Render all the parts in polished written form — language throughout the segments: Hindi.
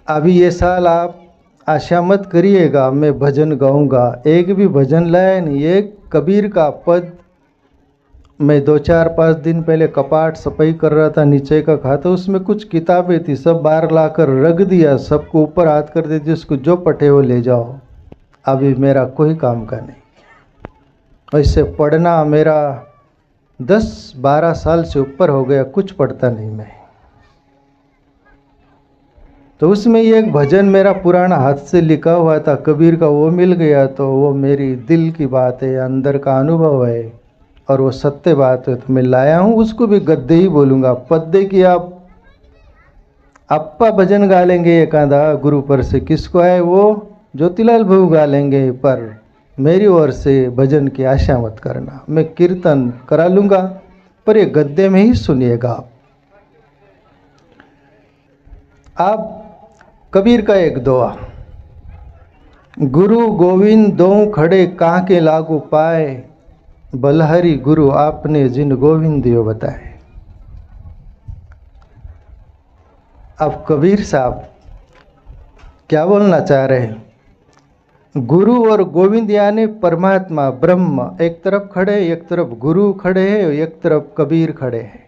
अभी ये साल आप आशा मत करिएगा मैं भजन गाऊंगा, एक भी भजन लाया नहीं। एक कबीर का पद मैं 2-4-5 दिन पहले कपाट सफाई कर रहा था, नीचे का खाता, उसमें कुछ किताबें थी, सब बाहर लाकर रख दिया, सबको ऊपर हाथ कर दे, जिसको जो पढ़े वो ले जाओ। अभी मेरा कोई काम का नहीं। वैसे पढ़ना मेरा 10-12 साल से ऊपर हो गया, कुछ पढ़ता नहीं मैं। तो उसमें ये एक भजन मेरा पुराना हाथ से लिखा हुआ था कबीर का, वो मिल गया तो वो मेरी दिल की बात है, अंदर का अनुभव है और वो सत्य बात है, तो मैं लाया हूँ। उसको भी गद्दे ही बोलूँगा। पद्दे की आप अप्पा भजन गा लेंगे एक आधा गुरु पर से, किसको है वो ज्योतिलाल बहू गा लेंगे, पर मेरी ओर से भजन की आशा मत करना। मैं कीर्तन करा लूँगा पर ये गद्दे में ही सुनिएगा आप। कबीर का एक दोहा, गुरु गोविंद दों खड़े काके लागू पाए, बलहरी गुरु आपने जिन गोविंद दियो बताए। अब कबीर साहब क्या बोलना चाह रहे हैं? गुरु और गोविंद यानी परमात्मा ब्रह्म एक तरफ खड़े, एक तरफ गुरु खड़े हैं, एक तरफ कबीर खड़े हैं,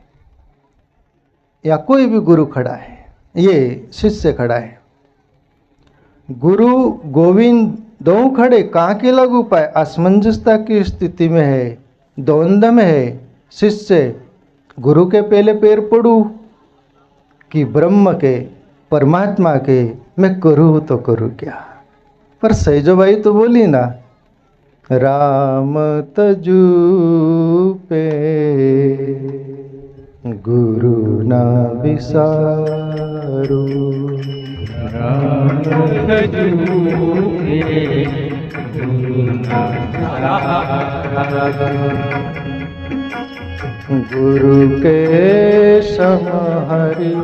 या कोई भी गुरु खड़ा है, ये शिष्य खड़ा है। गुरु गोविंद दो खड़े कहाँ के लगू पाए, असमंजसता की स्थिति में है, द्वंद्व में है। शिष्य गुरु के पहले पैर पड़ू कि ब्रह्म के परमात्मा के, मैं करूँ तो करूँ क्या। पर सैजो भाई तो बोली ना, राम तजू पे गुरु ना विसारू, राम तजू पे गुरु ना विसारू, गुरु के सम हरि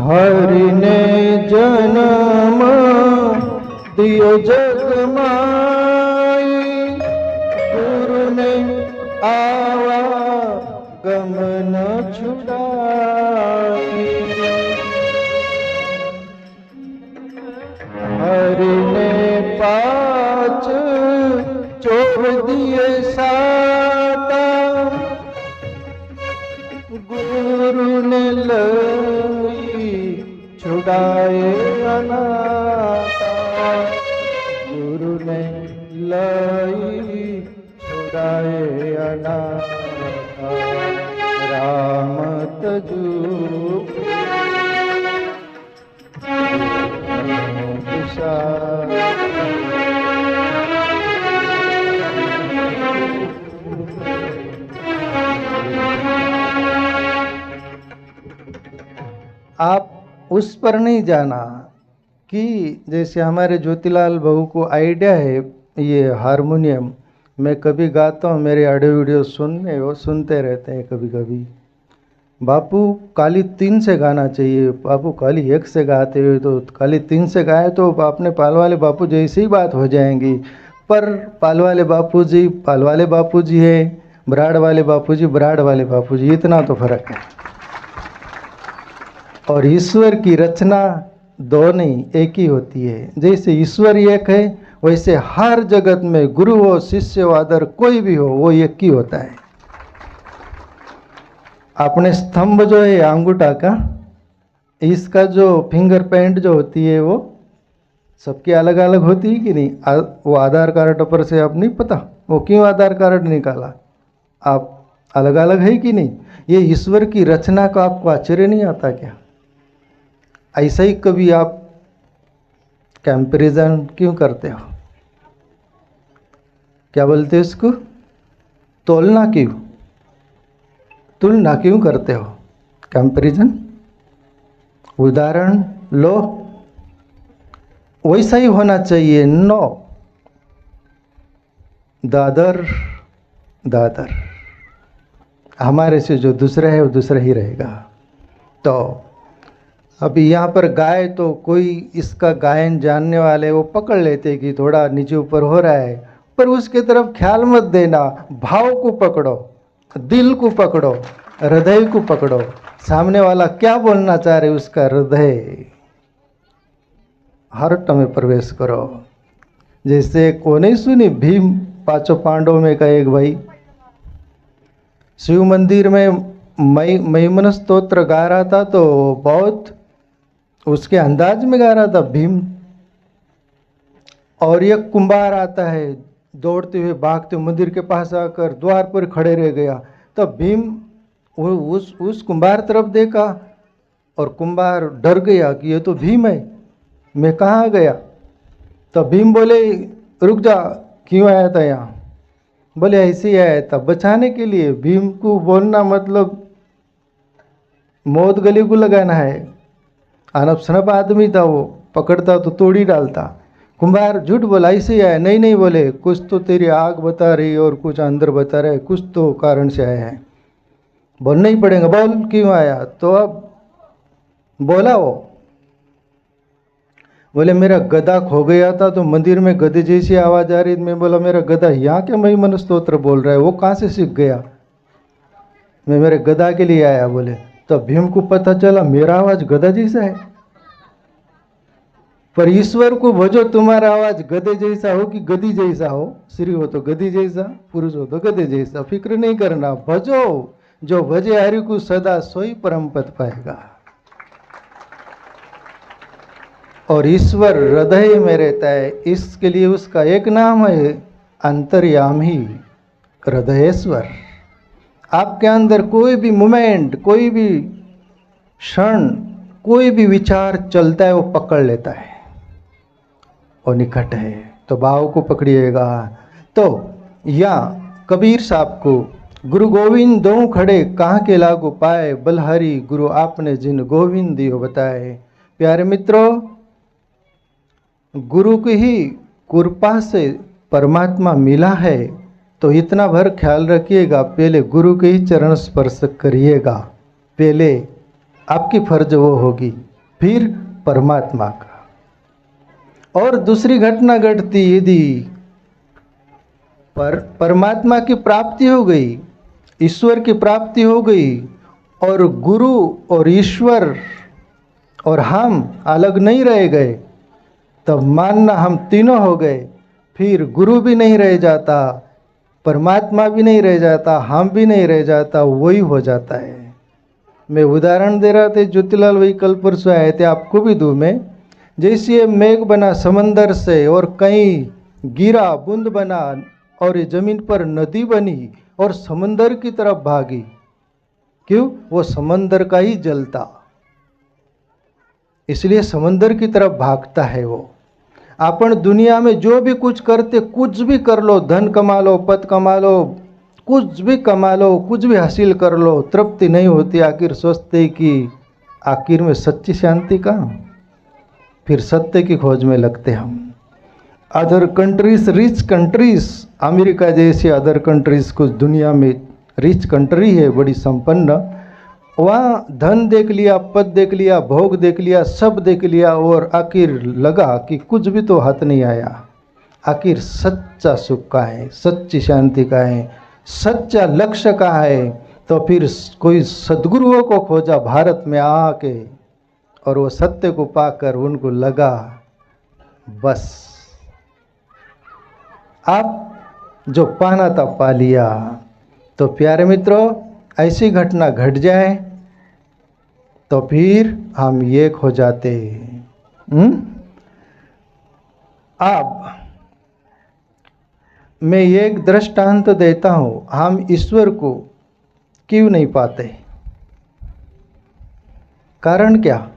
हरि ने जन्म दियो जग माई, गुरु ने आवा गमन छुड़ाई, हरि ने पाँच चोर दिए साता, गुरु ने छुड़ाए अनाथा, गुरु ने लाई छुड़ाए अनाथा, राम तजू आप उस पर नहीं जाना कि जैसे हमारे ज्योतिलाल बहू को आइडिया है ये हारमोनियम, मैं कभी गाता हूँ, मेरे ऑडियो वीडियो सुनने वो सुनते रहते हैं कभी कभी, बापू काली 3 से गाना चाहिए, बापू काली 1 से गाते हुए तो काली 3 से गाए तो अपने पाल वाले बापू जैसी बात हो जाएंगी। पर पाल वाले बापू जी है, ब्राड़ वाले बापू जी, इतना तो फर्क है। और ईश्वर की रचना दो नहीं एक ही होती है। जैसे ईश्वर एक है वैसे हर जगत में गुरु हो शिष्य हो आदर कोई भी हो वो एक ही होता है। अपने स्तंभ जो है अंगूठा का, इसका जो फिंगर प्रिंट जो होती है वो सबकी अलग अलग होती है कि नहीं। वो आधार कार्ड पर से आप नहीं पता वो क्यों आधार कार्ड निकाला, आप अलग अलग है कि नहीं। ये ईश्वर की रचना का आपको आश्चर्य नहीं आता क्या? ऐसा ही कभी आप कंपैरिजन क्यों करते हो, क्या बोलते हो इसको, तुलना क्यों करते हो, कंपैरिजन। उदाहरण लो, वैसा ही होना चाहिए। नो, दादर हमारे से जो दूसरा है वो दूसरा ही रहेगा। तो अभी यहाँ पर गाय तो कोई इसका गायन जानने वाले वो पकड़ लेते कि थोड़ा नीचे ऊपर हो रहा है, पर उसके तरफ ख्याल मत देना। भाव को पकड़ो, दिल को पकड़ो, हृदय को पकड़ो। सामने वाला क्या बोलना चाह रहे उसका हृदय हार्ट में प्रवेश करो। जैसे को नहीं सुनी भीम पांचों पांडवों में का एक भाई शिव मंदिर में महिमन स्तोत्र गा रहा था, तो बहुत उसके अंदाज में गा रहा था भीम। और एक कुंभार आता है दौड़ते हुए भागते मंदिर के पास आकर द्वार पर खड़े रह गया। तब भीम उस कुंभार तरफ देखा और कुंभार डर गया कि ये तो भीम है, मैं कहाँ गया। तब भीम बोले रुक जा, क्यों आया था यहाँ? बोले ऐसे ही आया था बचाने के लिए। भीम को बोलना मतलब मौत गले को लगाना है। अनब शनब आदमी था वो, पकड़ता तो तोड़ ही डालता। कुंभार झूठ बोला, ऐसे ही आया। नहीं नहीं बोले, कुछ तो तेरी आग बता रही और कुछ अंदर बता रहे, कुछ तो कारण से आया है, बोलना ही पड़ेगा, बोल क्यों आया। तो अब बोला वो, बोले मेरा गधा खो गया था तो मंदिर में गधे जैसी आवाज़ आ रही। मैं बोला मेरा गधा यहाँ क्या महिमन स्तोत्र बोल रहा है, वो कहाँ से सीख गया, मैं मेरे गधा के लिए आया। बोले तो भीम को पता चला मेरा आवाज़ गधा जैसा है। पर ईश्वर को भजो, तुम्हारा आवाज़ गधे जैसा हो कि गधी जैसा हो, स्त्री हो तो गधी जैसा, पुरुष हो तो गधे जैसा, फिक्र नहीं करना, भजो। जो भजे हरि को सदा सोई परम पद पाएगा। और ईश्वर हृदय में रहता है, इसके लिए उसका एक नाम है अंतर्यामी हृदयेश्वर। आपके अंदर कोई भी मोमेंट, कोई भी क्षण, कोई भी विचार चलता है वो पकड़ लेता है और निकट है। तो भाव को पकड़िएगा। तो या कबीर साहब को गुरु गोविंद दो खड़े कहाँ के लागू पाए, बलहरी गुरु आपने जिन गोविंद दियो बताए। प्यारे मित्रों, गुरु की ही कृपा से परमात्मा मिला है, तो इतना भर ख्याल रखिएगा, पहले गुरु के ही चरण स्पर्श करिएगा। पहले आपकी फर्ज वो होगी, फिर परमात्मा का। और दूसरी घटना घटती, यदि परमात्मा की प्राप्ति हो गई, ईश्वर की प्राप्ति हो गई, और गुरु और ईश्वर और हम अलग नहीं रह गए, तब मानना हम तीनों हो गए। फिर गुरु भी नहीं रह जाता, परमात्मा भी नहीं रह जाता, हम भी नहीं रह जाता, वही हो जाता है। मैं उदाहरण दे रहा था, ज्योतिलाल वही कल परसों आए थे, आपको भी दूँ मैं। जैसे मेघ बना समंदर से और कहीं गिरा, बूंद बना और ये जमीन पर नदी बनी और समंदर की तरफ भागी। क्यों? वो समंदर का ही जल था, इसलिए समंदर की तरफ भागता है वो। अपन दुनिया में जो भी कुछ करते, कुछ भी कर लो, धन कमा लो, पद कमा लो, कुछ भी कमा लो, कुछ भी हासिल कर लो, तृप्ति नहीं होती। आखिर सोचते कि आखिर में सच्ची शांति कहाँ? फिर सत्य की खोज में लगते हम। Other countries, rich countries, America जैसी अदर कंट्रीज, कुछ दुनिया में रिच कंट्री है, बड़ी संपन्न, वहाँ धन देख लिया, पद देख लिया, भोग देख लिया, सब देख लिया, और आखिर लगा कि कुछ भी तो हाथ नहीं आया। आखिर सच्चा सुख का है, सच्ची शांति का है, सच्चा लक्ष्य का है। तो फिर कोई सद्गुरुओं को खोजा भारत में आके, और वो सत्य को पाकर उनको लगा बस आप जो पाना था पा लिया। तो प्यारे मित्रों, ऐसी घटना घट जाए तो फिर हम एक हो जाते। अब मैं एक दृष्टांत देता हूँ, हम ईश्वर को क्यों नहीं पाते? कारण क्या?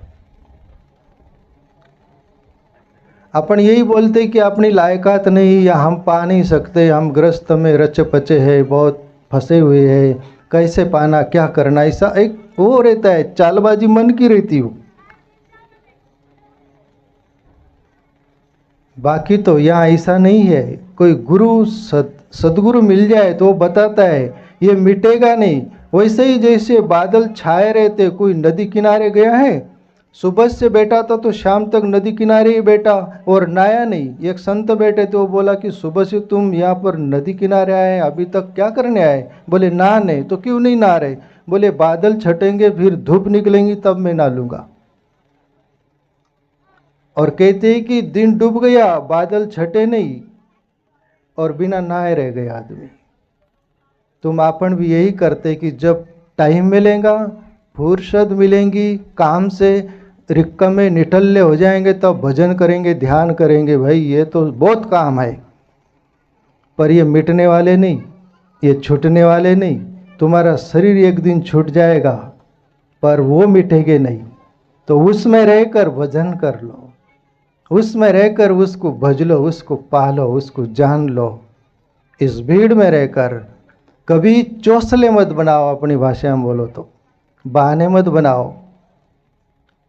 अपन यही बोलते कि अपनी लायकात नहीं, या हम पा नहीं सकते, हम ग्रस्त में रचे पचे हैं, बहुत फंसे हुए हैं, कैसे पाना, क्या करना, ऐसा एक वो रहता है, चालबाजी मन की रहती हो। बाकी तो यहाँ ऐसा नहीं है। कोई गुरु सदगुरु मिल जाए तो वो बताता है ये मिटेगा नहीं। वैसे ही जैसे बादल छाए रहते, कोई नदी किनारे गया है सुबह से बैठा था तो शाम तक नदी किनारे ही बैठा और नहाया नहीं। एक संत बैठे थे, वो बोला कि सुबह से तुम यहाँ पर नदी किनारे आए, अभी तक क्या करने आए? बोले नहाने। तो क्यों नहीं नहा रहे? बोले बादल छटेंगे फिर धूप निकलेंगी तब मैं नहा लूंगा। और कहते हैं कि दिन डूब गया, बादल छटे नहीं और बिना नहाए रह गए आदमी। तुम अपन भी यही करते कि जब टाइम मिलेगा, फुर्सत मिलेंगी काम से, रिक्का में निठल्ले हो जाएंगे तब भजन करेंगे, ध्यान करेंगे। भाई ये तो बहुत काम है, पर ये मिटने वाले नहीं, ये छूटने वाले नहीं। तुम्हारा शरीर एक दिन छूट जाएगा पर वो मिटेंगे नहीं। तो उसमें रहकर भजन कर लो, उसमें रहकर उसको भज लो, उसको पालो, उसको जान लो। इस भीड़ में रहकर कभी चौसले मत बनाओ, अपनी भाषा में बोलो तो बहाने मत बनाओ।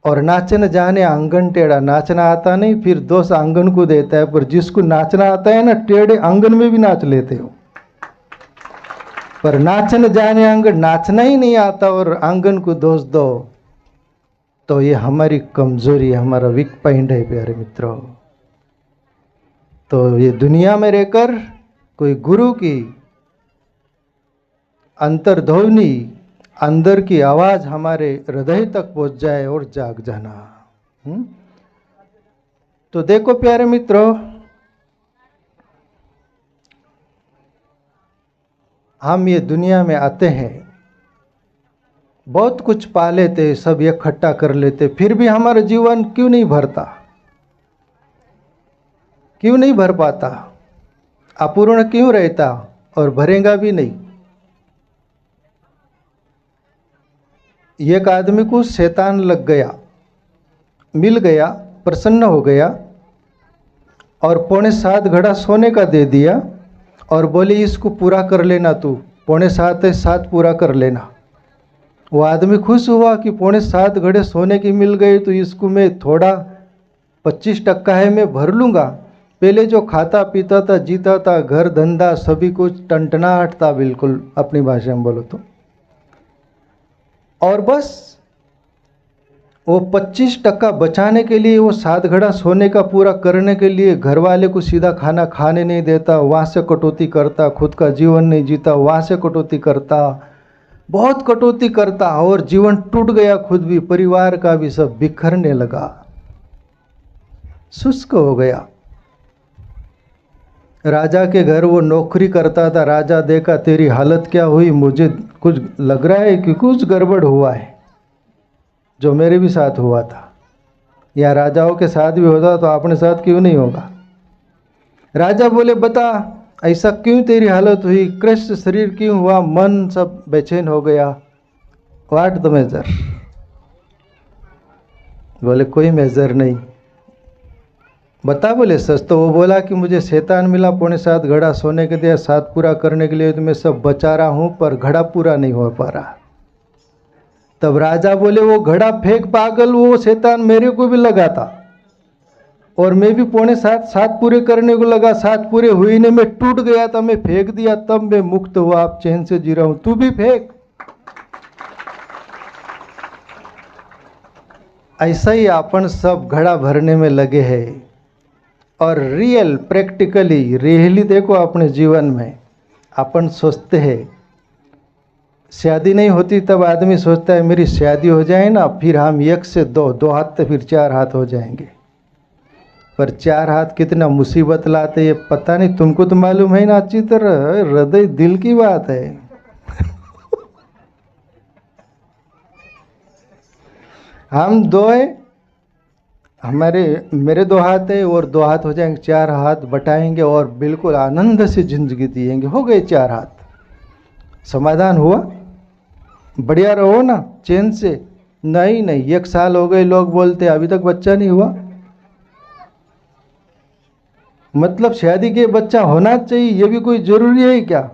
और नाचन जाने आंगन टेढ़ा, नाचना आता नहीं फिर दोष आंगन को देता है, पर जिसको नाचना आता है ना, टेढ़े आंगन में भी नाच लेते हो। पर नाचन जाने आंगन, नाचना ही नहीं आता और आंगन को दोष दो, तो ये हमारी कमजोरी, हमारा वीक पॉइंट है प्यारे मित्रों। तो ये दुनिया में रहकर कोई गुरु की अंतर्ध्वनि, अंदर की आवाज हमारे हृदय तक पहुंच जाए और जाग जाना। तो देखो प्यारे मित्रों, हम ये दुनिया में आते हैं, बहुत कुछ पा लेते, सब इकट्ठा कर लेते, फिर भी हमारा जीवन क्यों नहीं भरता? क्यों नहीं भर पाता? अपूर्ण क्यों रहता और भरेगा भी नहीं? एक आदमी को शैतान लग गया, मिल गया, प्रसन्न हो गया और 6.25 घड़ा सोने का दे दिया और बोले इसको पूरा कर लेना, तू 6.25 पूरा कर लेना। वो आदमी खुश हुआ कि 7.25 घड़े सोने की मिल गए, तो इसको मैं थोड़ा 25% है मैं भर लूँगा। पहले जो खाता पीता था, जीता था, घर धंधा सभी कुछ टंटनाहट था बिल्कुल, अपनी भाषा में बोलो तो। और बस वो 25% बचाने के लिए, वो 7 घड़ा सोने का पूरा करने के लिए घर वाले को सीधा खाना खाने नहीं देता, वहाँ से कटौती करता, खुद का जीवन नहीं जीता, वहाँ से कटौती करता, बहुत कटौती करता और जीवन टूट गया, खुद भी, परिवार का भी, सब बिखरने लगा, शुष्क हो गया। राजा के घर वो नौकरी करता था, राजा देखा तेरी हालत क्या हुई, मुझे कुछ लग रहा है कि कुछ गड़बड़ हुआ है, जो मेरे भी साथ हुआ था, या राजाओं के साथ भी होता तो अपने साथ क्यों नहीं होगा। राजा बोले बता ऐसा क्यों तेरी हालत हुई, कृष्ण शरीर क्यों हुआ, मन सब बेचैन हो गया, व्हाट द मेजर? बोले कोई मेजर नहीं, बता। बोले सच। तो वो बोला कि मुझे शैतान मिला, 7.25 घड़ा सोने के दिया, 7 पूरा करने के लिए, तो मैं सब बचा रहा हूँ पर घड़ा पूरा नहीं हो पा रहा। तब राजा बोले वो घड़ा फेंक पागल, वो शैतान मेरे को भी लगा था और मैं भी 7.25 पूरे करने को लगा, 7 पूरे हुए नहीं, मैं टूट गया था, मैं फेंक दिया, तब मैं मुक्त हुआ, आप चैन से जी रहा हूं, तू भी फेंक। ऐसा ही अपन सब घड़ा भरने में लगे हैं। और रियल प्रैक्टिकली रियली देखो अपने जीवन में, अपन सोचते हैं, शादी नहीं होती तब आदमी सोचता है मेरी शादी हो जाए ना, फिर हम 1 से 2 हाथ तो फिर 4 हाथ हो जाएंगे। पर 4 हाथ कितना मुसीबत लाते ये पता नहीं, तुमको तो मालूम है ना अच्छी तरह, हृदय दिल की बात है। हम 2 है, मेरे 2 हाथ है और 2 हाथ हो जाएंगे, 4 हाथ बटाएंगे और बिल्कुल आनंद से जिंदगी जिएंगे। हो गए 4 हाथ, समाधान हुआ, बढ़िया रहो ना चैन से। नहीं नहीं, 1 साल हो गए, लोग बोलते अभी तक बच्चा नहीं हुआ, मतलब शादी के बच्चा होना चाहिए, ये भी कोई जरूरी है क्या?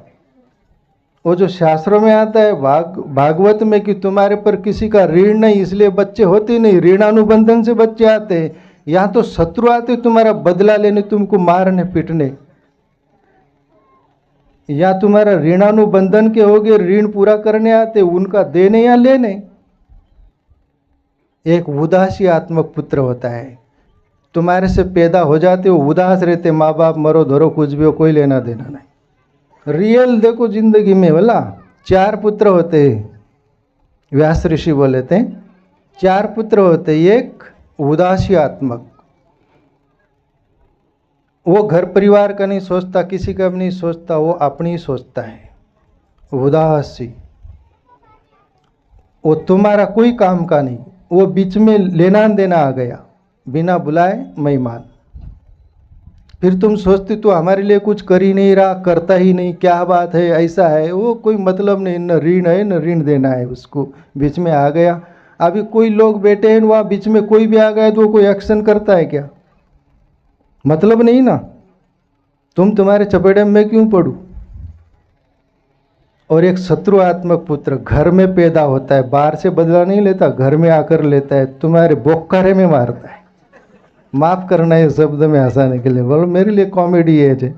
वो जो शास्त्रों में आता है भागवत में कि तुम्हारे पर किसी का ऋण नहीं इसलिए बच्चे होते नहीं, ऋणानुबंधन से बच्चे आते हैं। यहाँ तो शत्रु आते तुम्हारा बदला लेने, तुमको मारने पीटने, या तुम्हारा ऋणानुबंधन के हो गए, ऋण पूरा करने आते, उनका देने या लेने। एक उदासीआत्मक पुत्र होता है। तुम्हारे से पैदा हो जाते हो उदास रहते, माँ बाप मरो धरो कुछ भी हो, कोई लेना देना नहीं। रियल देखो जिंदगी में बोला 4 पुत्र होते हैं, व्यास ऋषि बोले थे 4 पुत्र होते। एक उदासीआत्मक, वो घर परिवार का नहीं सोचता, किसी का भी नहीं सोचता, वो अपनी ही सोचता है, उदासी। वो तुम्हारा कोई काम का नहीं, वो बीच में लेना देना आ गया, बिना बुलाए मेहमान। फिर तुम सोचते तो हमारे लिए कुछ कर ही नहीं रहा, करता ही नहीं, क्या बात है, ऐसा है, वो कोई मतलब नहीं, न ऋण है न ऋण देना है उसको, बीच में आ गया। अभी कोई लोग बैठे हैं वहाँ बीच में कोई भी आ गया तो वो कोई एक्शन करता है क्या? मतलब नहीं ना, तुम्हारे चपेटे में क्यों पड़ूं। और एक शत्रुआत्मक पुत्र घर में पैदा होता है, बाहर से बदला नहीं लेता, घर में आकर लेता है, तुम्हारे बोक्कारे में मारता है। माफ करना है शब्द में हंसाने के लिए, बोलो मेरे लिए कॉमेडी है।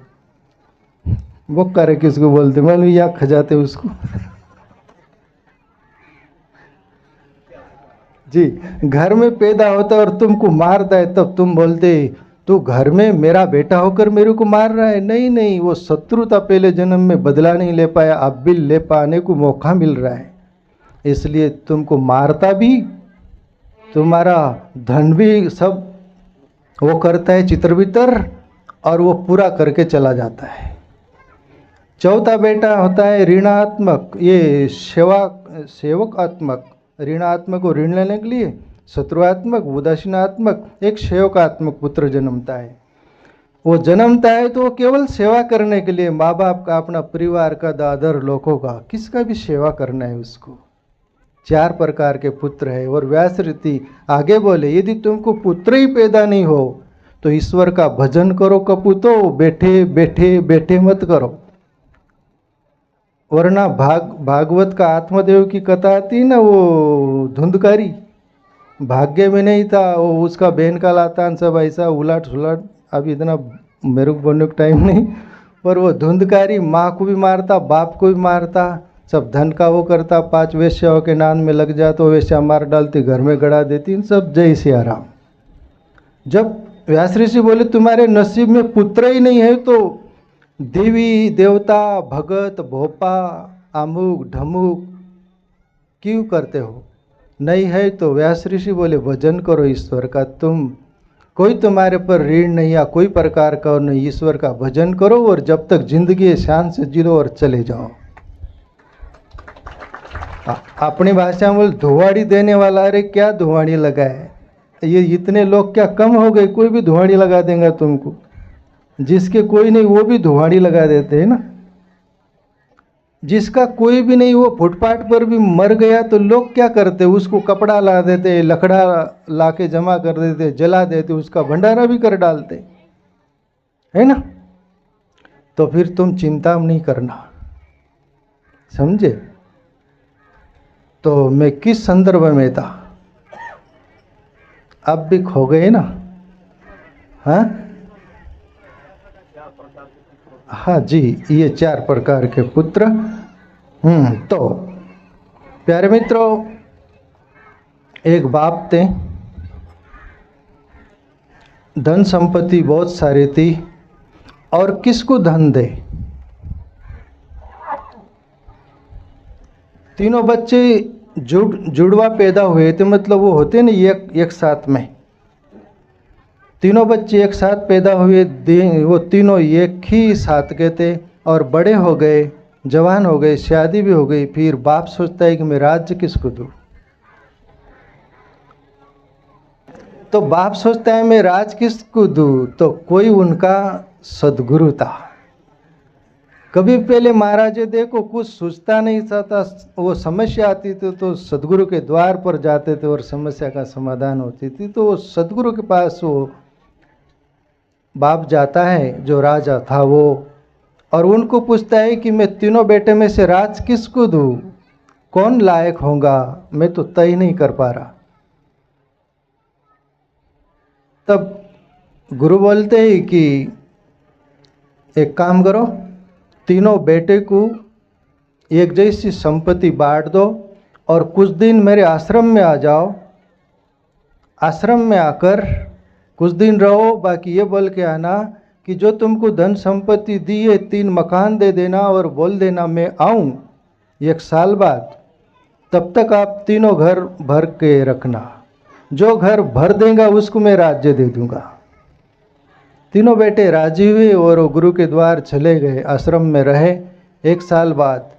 बोक्कारे किसको बोलते, बोलो या खजाते उसको। जी, घर में पैदा होता है और तुमको मारता है, तब तुम बोलते तू घर में मेरा बेटा होकर मेरे को मार रहा है। नहीं नहीं, वो शत्रुता पहले जन्म में बदला नहीं ले पाया, अब भी ले पाने को मौका मिल रहा है, इसलिए तुमको मारता भी, तुम्हारा धन भी सब वो करता है चितर बितर, और वो पूरा करके चला जाता है। चौथा बेटा होता है ऋणात्मक, ये सेवकात्मक, ऋणात्मक को ऋण लेने के लिए, शत्रुआत्मक, उदासीनात्मक, एक सेवकात्मक पुत्र जन्मता है। वो जन्मता है तो केवल सेवा करने के लिए, माँ बाप का, अपना परिवार का, दादर लोगों का, किसका भी सेवा करना है उसको। 4 प्रकार के पुत्र है। और व्यास ऋषि आगे बोले यदि तुमको पुत्र ही पैदा नहीं हो तो ईश्वर का भजन करो कपूतो, बैठे बैठे बैठे मत करो। वरना भागवत का आत्मदेव की कथा आती ना, वो धुंधकारी भाग्य में नहीं था, वो उसका बहन का लाता सब ऐसा उलट सुलट, अभी इतना मेरे को बोलने का टाइम नहीं, पर वो धुंधकारी माँ को भी मारता, बाप को भी मारता, सब धन का वो करता, 5 वेश्याओं के नाम में लग जा तो वेश्या मार डालती, घर में गड़ा देती, सब जय सिया राम। जब व्यास ऋषि बोले तुम्हारे नसीब में पुत्र ही नहीं है तो देवी देवता भगत भोपा अमुक ढमुक क्यों करते हो? नहीं है तो व्यास ऋषि बोले भजन करो ईश्वर का, तुम कोई तुम्हारे पर ऋण नहीं या कोई प्रकार का नहीं, ईश्वर का भजन करो और जब तक जिंदगी है शान से जिलो और चले जाओ। अपनी भाषा में बोले धुआड़ी देने वाला, अरे क्या धुआड़ी लगाए, ये इतने लोग क्या कम हो गए, कोई भी धुआड़ी लगा देगा तुमको, जिसके कोई नहीं वो भी धुआड़ी लगा देते हैं ना। जिसका कोई भी नहीं वो फुटपाथ पर भी मर गया तो लोग क्या करते, उसको कपड़ा ला देते, लकड़ा ला के जमा कर देते, जला देते, उसका भंडारा भी कर डालते, है ना। तो फिर तुम चिंता नहीं करना, समझे। तो मैं किस संदर्भ में था, अब भी खो गए ना। हाँ जी, ये 4 प्रकार के पुत्र। तो प्यारे मित्रों, एक बाप थे, धन संपत्ति बहुत सारी थी, और किसको धन दे। तीनों बच्चे जुड़वा पैदा हुए थे, मतलब वो होते नहीं एक साथ में, तीनों बच्चे एक साथ पैदा हुए, वो तीनों एक ही साथ के थे और बड़े हो गए, जवान हो गए, शादी भी हो गई। फिर बाप सोचता है कि मैं राज्य किसको दूँ, तो बाप सोचता है मैं राज किसको दूँ, तो कोई उनका सदगुरु था। कभी पहले महाराज देखो कुछ सोचता नहीं था, वो समस्या आती थी तो सदगुरु के द्वार पर जाते थे और समस्या का समाधान होती थी। तो वो सदगुरु के पास वो बाप जाता है जो राजा था वो, और उनको पूछता है कि मैं तीनों बेटे में से राज किसको दूँ, कौन लायक होगा, मैं तो तय नहीं कर पा रहा। तब गुरु बोलते हैं कि एक काम करो, तीनों बेटे को एक जैसी संपत्ति बांट दो और कुछ दिन मेरे आश्रम में आ जाओ, आश्रम में आकर कुछ दिन रहो, बाकी ये बोल के आना कि जो तुमको धन संपत्ति दी है 3 मकान दे देना और बोल देना मैं आऊँ 1 साल बाद, तब तक आप तीनों घर भर के रखना। जो घर भर देगा उसको मैं राज्य दे दूंगा। तीनों बेटे राजी हुए और वो गुरु के द्वार चले गए, आश्रम में रहे। 1 साल बाद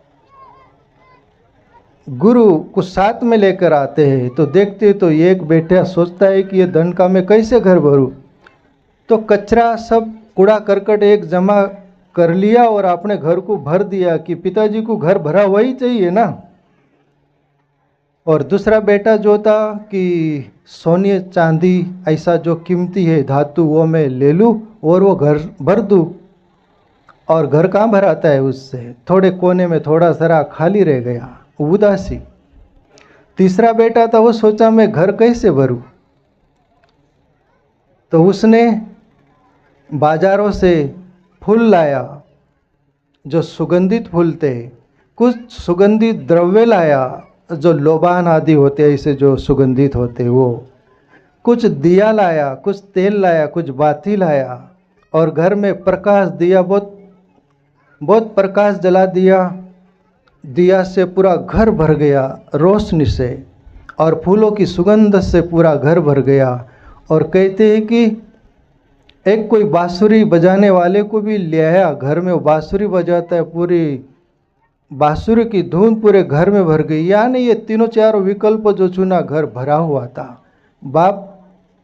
गुरु को साथ में लेकर आते हैं तो देखते तो एक बेटा सोचता है कि ये धन का मैं कैसे घर भरूं, तो कचरा सब कूड़ा करकट एक जमा कर लिया और अपने घर को भर दिया कि पिताजी को घर भरा हुआ ही चाहिए ना। और दूसरा बेटा जो था कि सोने चांदी ऐसा जो कीमती है धातु वो मैं ले लूँ और वो घर भर दूँ। और घर कहाँ भराता है उससे, थोड़े कोने में थोड़ा सारा खाली रह गया, उदासी। तीसरा बेटा था वो सोचा मैं घर कैसे भरूं, तो उसने बाजारों से फूल लाया जो सुगंधित फूल थे, कुछ सुगंधित द्रव्य लाया जो लोबान आदि होते ऐसे जो सुगंधित होते वो, कुछ दिया लाया, कुछ तेल लाया, कुछ बाती लाया और घर में प्रकाश दिया, बहुत प्रकाश जला दिया। दिया से पूरा घर भर गया रोशनी से और फूलों की सुगंध से पूरा घर भर गया। और कहते हैं कि एक कोई बांसुरी बजाने वाले को भी ले आया घर में, वो बांसुरी बजाता है, पूरी बांसुरी की धुन पूरे घर में भर गई। यानी ये तीनों चारों विकल्प जो चुना घर भरा हुआ था। बाप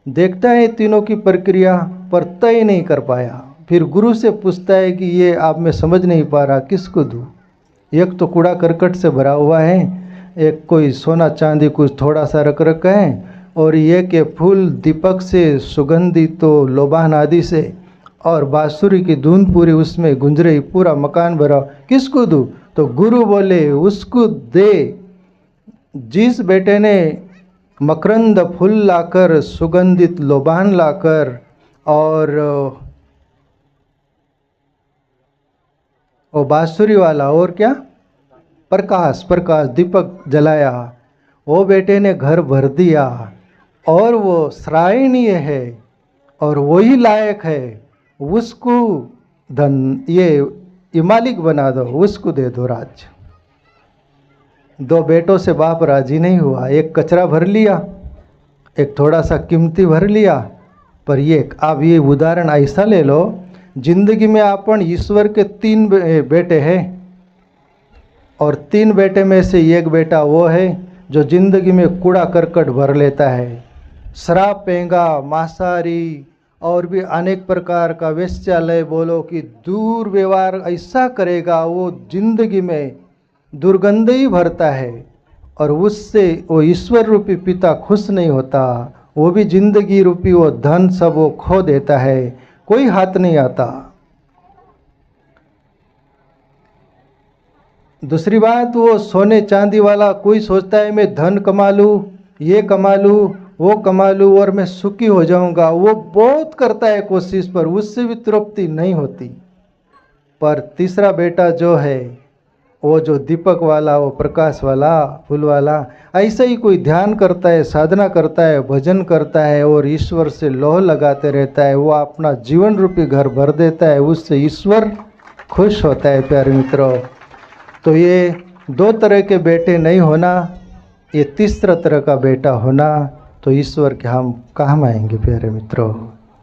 देखता है तीनों की प्रक्रिया पर तय नहीं कर पाया, फिर गुरु से पूछता है कि ये आप में समझ नहीं पा रहा, किसको दूँ? एक तो कूड़ा करकट से भरा हुआ है, एक कोई सोना चांदी कुछ थोड़ा सा रख रखा है, और ये के फूल दीपक से सुगंधित तो लोबान आदि से, और बांसुरी की धुन पूरी उसमें गुंज रही, पूरा मकान भरा, किसको दूँ? तो गुरु बोले उसको दे जिस बेटे ने मकरंद फूल लाकर, सुगंधित लोबान लाकर और वो बांसुरी वाला और क्या प्रकाश दीपक जलाया, वो बेटे ने घर भर दिया और वो सराहनीय है और वही लायक है, उसको धन ये मालिक बना दो, उसको दे दो राज्य। 2 बेटों से बाप राजी नहीं हुआ, एक कचरा भर लिया, एक थोड़ा सा कीमती भर लिया। पर ये आप ये उदाहरण ऐसा ले लो, जिंदगी में अपन ईश्वर के 3 बेटे हैं और 3 बेटे में से एक बेटा वो है जो जिंदगी में कूड़ा करकट भर लेता है, शराब पेंगा, मांसाहारी और भी अनेक प्रकार का वेश्यालय बोलो कि दूर व्यवहार ऐसा करेगा, वो जिंदगी में दुर्गंध ही भरता है और उससे वो ईश्वर रूपी पिता खुश नहीं होता, वो भी जिंदगी रूपी वो धन सब वो खो देता है, कोई हाथ नहीं आता। दूसरी बात, वो सोने चांदी वाला कोई सोचता है मैं धन कमा लूँ, ये कमा लूँ, वो कमा लूँ और मैं सुखी हो जाऊंगा, वो बहुत करता है कोशिश पर उससे भी तृप्ति नहीं होती। पर तीसरा बेटा जो है वो जो दीपक वाला, वो प्रकाश वाला, फूल वाला, ऐसे ही कोई ध्यान करता है, साधना करता है, भजन करता है और ईश्वर से लोह लगाते रहता है, वो अपना जीवन रूपी घर भर देता है, उससे ईश्वर खुश होता है। प्यारे मित्रों, तो ये 2 तरह के बेटे नहीं होना, ये तीसरा तरह का बेटा होना, तो ईश्वर के हम काम आएंगे। प्यारे मित्रों,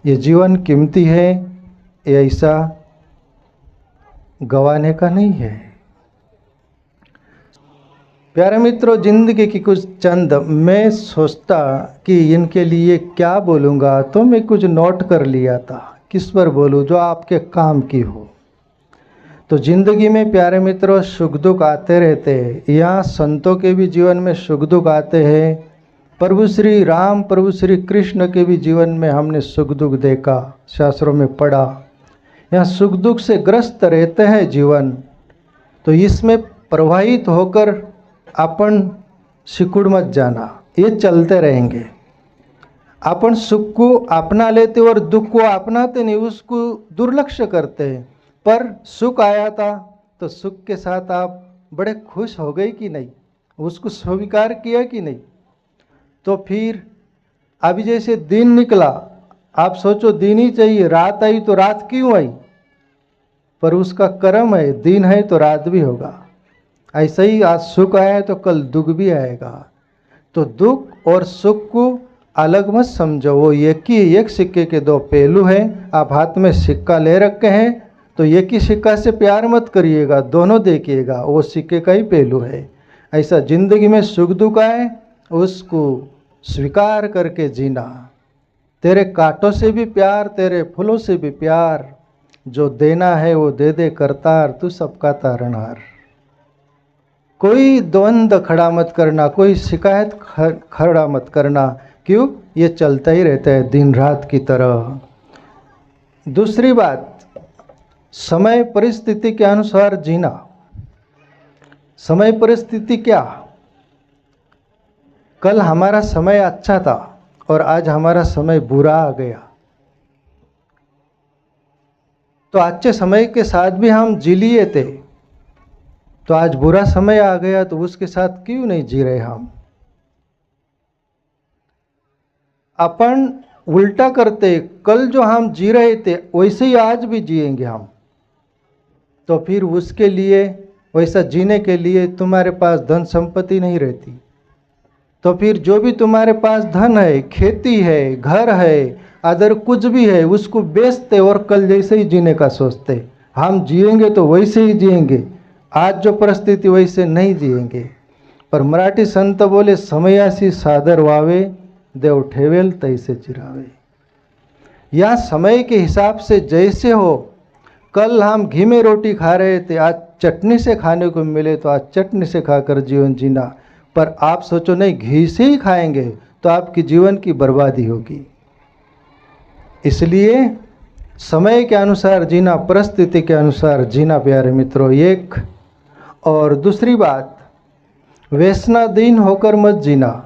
ये जीवन कीमती है, ये ऐसा गंवाने का नहीं है। प्यारे मित्रों, जिंदगी की कुछ चंद मैं सोचता कि इनके लिए क्या बोलूँगा, तो मैं कुछ नोट कर लिया था, किस पर बोलूँ जो आपके काम की हो। तो जिंदगी में प्यारे मित्रों सुख दुख आते रहते हैं, यहाँ संतों के भी जीवन में सुख दुख आते हैं, प्रभु श्री राम, प्रभु श्री कृष्ण के भी जीवन में हमने सुख दुख देखा, शास्त्रों में पढ़ा। यहाँ सुख दुख से ग्रस्त रहते हैं जीवन, तो इसमें प्रवाहित होकर अपन सिकुड़ मत जाना, ये चलते रहेंगे। अपन सुख को अपना लेते और दुख को अपनाते नहीं, उसको दुर्लक्ष्य करते हैं। पर सुख आया था तो सुख के साथ आप बड़े खुश हो गए कि नहीं, उसको स्वीकार किया कि नहीं? तो फिर अभी जैसे दिन निकला, आप सोचो दिन ही चाहिए, रात आई तो रात क्यों आई? पर उसका कर्म है, दिन है तो रात भी होगा। ऐसा ही आज सुख आया तो कल दुख भी आएगा। तो दुख और सुख को अलग मत समझो, वो एक सिक्के के दो पहलू हैं। आप हाथ में सिक्का ले रखे हैं तो एक ही सिक्का से प्यार मत करिएगा, दोनों देखिएगा, वो सिक्के का ही पहलू है। ऐसा जिंदगी में सुख दुख आए उसको स्वीकार करके जीना। तेरे कांटों से भी प्यार, तेरे फूलों से भी प्यार, जो देना है वो दे दे करतार, तू सबका तारनहार। कोई द्वंद्व खड़ा मत करना, कोई शिकायत खड़ा मत करना। क्यों? ये चलता ही रहता है दिन रात की तरह। दूसरी बात, समय परिस्थिति के अनुसार जीना। समय परिस्थिति क्या? कल हमारा समय अच्छा था और आज हमारा समय बुरा आ गया, तो अच्छे समय के साथ भी हम जी लिए थे, तो आज बुरा समय आ गया तो उसके साथ क्यों नहीं जी रहे हम? अपन उल्टा करते, कल जो हम जी रहे थे वैसे ही आज भी जिएंगे हम। तो फिर उसके लिए, वैसा जीने के लिए तुम्हारे पास धन संपत्ति नहीं रहती। तो फिर जो भी तुम्हारे पास धन है, खेती है, घर है, अदर कुछ भी है, उसको बेचते और कल जैसे ही जीने का सोचते। हम जिएंगे तो वैसे ही जिएंगे, आज जो परिस्थिति वैसे नहीं जिएंगे। पर मराठी संत बोले, समयासी सादर वावे, देव ठेवेल तैसे चिरावे। या समय के हिसाब से जैसे हो, कल हम घी में रोटी खा रहे थे, आज चटनी से खाने को मिले तो आज चटनी से खाकर जीवन जीना। पर आप सोचो नहीं, घी से ही खाएंगे तो आपकी जीवन की बर्बादी होगी। इसलिए समय के अनुसार जीना, परिस्थिति के अनुसार जीना प्यारे मित्रों, एक। और दूसरी बात, व्यसनाधीन होकर मत जीना।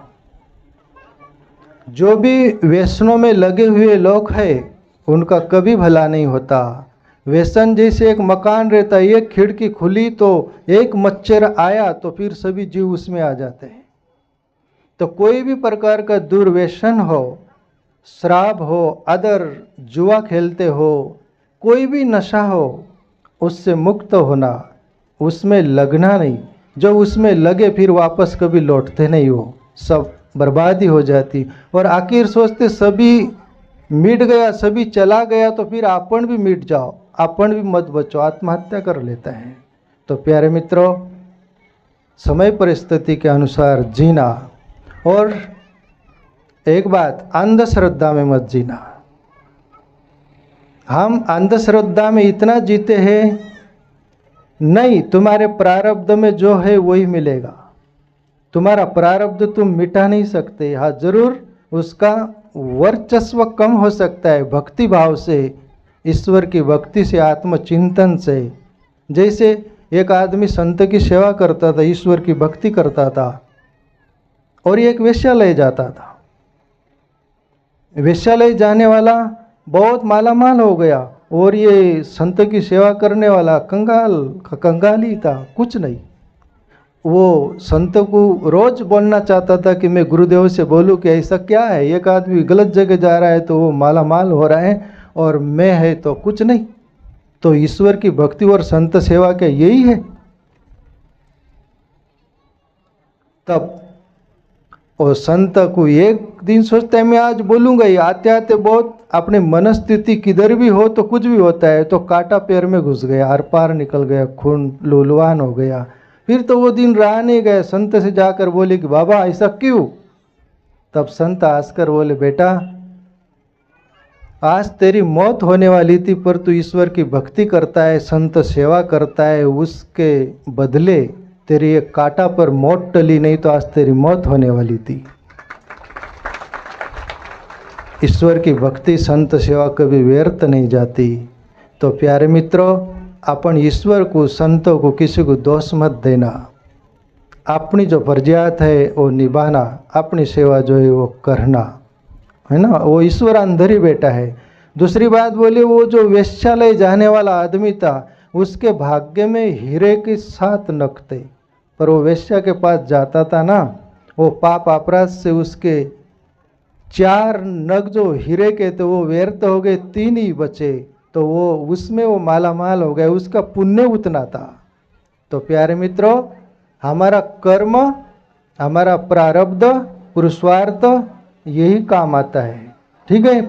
जो भी व्यसनों में लगे हुए लोग हैं उनका कभी भला नहीं होता। व्यसन जैसे एक मकान रहता है, एक खिड़की खुली तो एक मच्छर आया तो फिर सभी जीव उसमें आ जाते हैं। तो कोई भी प्रकार का दुर्व्यसन हो, शराब हो, अदर जुआ खेलते हो, कोई भी नशा हो, उससे मुक्त होना, उसमें लगना नहीं। जो उसमें लगे फिर वापस कभी लौटते नहीं, हो सब बर्बादी हो जाती। और आखिर सोचते सभी मिट गया, सभी चला गया तो फिर अपन भी मिट जाओ, अपन भी मत बचो, आत्महत्या कर लेता है। तो प्यारे मित्रों, समय परिस्थिति के अनुसार जीना। और एक बात, अंधश्रद्धा में मत जीना। हम अंधश्रद्धा में इतना जीते हैं, नहीं, तुम्हारे प्रारब्ध में जो है वही मिलेगा। तुम्हारा प्रारब्ध तुम मिटा नहीं सकते। हाँ, जरूर उसका वर्चस्व कम हो सकता है भक्ति भाव से, ईश्वर की भक्ति से, आत्मचिंतन से। जैसे एक आदमी संत की सेवा करता था, ईश्वर की भक्ति करता था, और एक वेश्यालय जाता था। वेश्यालय जाने वाला बहुत मालामाल हो गया और ये संत की सेवा करने वाला कंगाल ही था, कुछ नहीं। वो संत को रोज बोलना चाहता था कि मैं गुरुदेव से बोलूं कि ऐसा क्या है, एक आदमी गलत जगह जा रहा है तो वो मालामाल हो रहा है और मैं है तो कुछ नहीं। तो ईश्वर की भक्ति और संत सेवा क्या यही है? तब और संत को एक दिन सोचता है मैं आज बोलूँगा ही, आते आते बहुत अपने मनस्थिति किधर भी हो तो कुछ भी होता है, तो कांटा पैर में घुस गया, आर पार निकल गया, खून लूलवान हो गया। फिर तो वो दिन रहा नहीं गया, संत से जाकर बोले कि बाबा ऐसा क्यों? तब संत हंसकर बोले, बेटा आज तेरी मौत होने वाली थी, पर तू ईश्वर की भक्ति करता है, संत सेवा करता है, उसके बदले तेरी एक कांटा पर मौत टली नहीं तो आज तेरी मौत होने वाली थी। ईश्वर की भक्ति, संत सेवा कभी व्यर्थ नहीं जाती। तो प्यारे मित्रों, अपन ईश्वर को, संतों को, किसी को दोष मत देना। अपनी जो फर्जियात है वो निभाना, अपनी सेवा जो है वो करना, है ना। वो ईश्वर अंदर ही बैठा है। दूसरी बात बोले, वो जो वेश्यालय जाने वाला आदमी था उसके भाग्य में हीरे के 7 नख थे, पर वो वेश्या के पास जाता था ना, वो पाप अपराध से उसके 4 नग जो हीरे के तो वो व्यर्थ हो गए, 3 ही बचे, तो वो उसमें वो मालामाल हो गए, उसका पुण्य उतना था। तो प्यारे मित्रों, हमारा कर्म, हमारा प्रारब्ध, पुरुषार्थ यही काम आता है। ठीक है।